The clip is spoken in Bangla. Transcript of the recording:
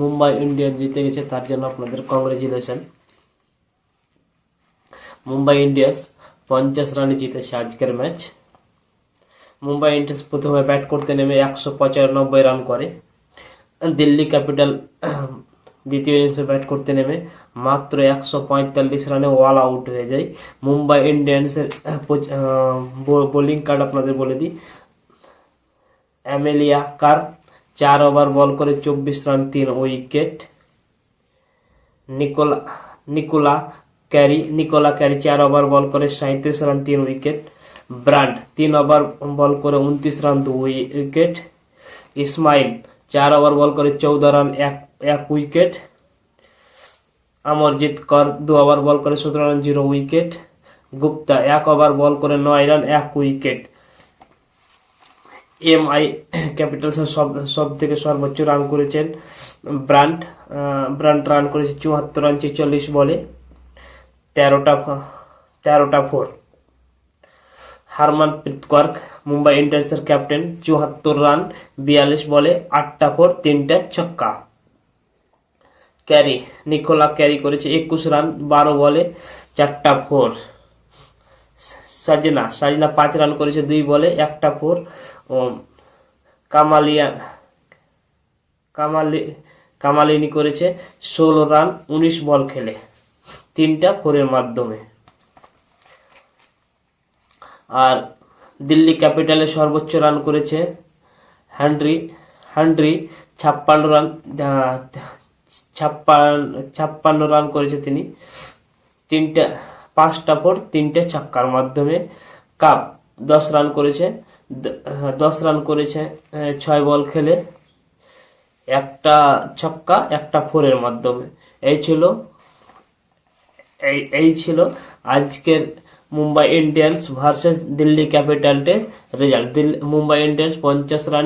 মুম্বাই ইন্ডিয়ান্স জিতে গেছে, তার জন্য আপনাদের কংগ্রেচুলেশন। মুম্বাই ইন্ডিয়ান্স 50 রানে জিতেছে আজকের ম্যাচ। মুম্বাই ইন্ডিয়ান্স প্রথমে ব্যাট করতে নেমে 195 রান করে। দিল্লি ক্যাপিটাল দ্বিতীয় ইনিংসে ব্যাট করতে নেমে মাত্র 145 রানে অল আউট হয়ে যায়। মুম্বাই ইন্ডিয়ান্সের বোলিং কার্ড আপনাদের বলে দিই। অ্যামেলিয়া কার 4 ওভার বল করে 24 run 3 wicket. Nicola Carey 4 over bowl করে 37 run 3 wicket. Brand 3 over bowl করে 29 run 2 wicket. Ismail 4 over bowl করে 14 রান 1 উইকেট। অমরজিৎ কর 2 ওভার বল করে 17 run 0 wicket. Gupta 1 over bowl করে 9 রান 1 উইকেট। এমআই ক্যাপিটালসের সব থেকে সর্বোচ্চ রান করেছেন ব্রান্ড রান করেছে 74 রান 46 বলে, 13টা 4। হারমানপ্রীত কৌর মুম্বাই ইন্ডিয়ান্সের ক্যাপ্টেন 74 রান 42 বলে, 8টা 4 3টা ছক্কা। নিকোলা ক্যারি করেছে 21 রান 12 বলে 4টা 4। সাজনা 5 রান করেছে 2 বলে 1টা 4। কামালিনি করেছে 16 রান 19 বল খেলে 3টা 4-এর মাধ্যমে। আর দিল্লি ক্যাপিটালে সর্বোচ্চ রান করেছে হেনরি 56 রান করেছে তিনি, 5টা 4 3টে ছক্কার মাধ্যমে। কাপ 10 রান করেছে 6 বল খেলে, 1টা ছক্কা 1টা 4-এর মাধ্যমে। এই ছিল আজকের মুম্বাই ইন্ডিয়ান্স ভার্সেস দিল্লি ক্যাপিটালের রেজাল্ট। Mumbai Indians 50 run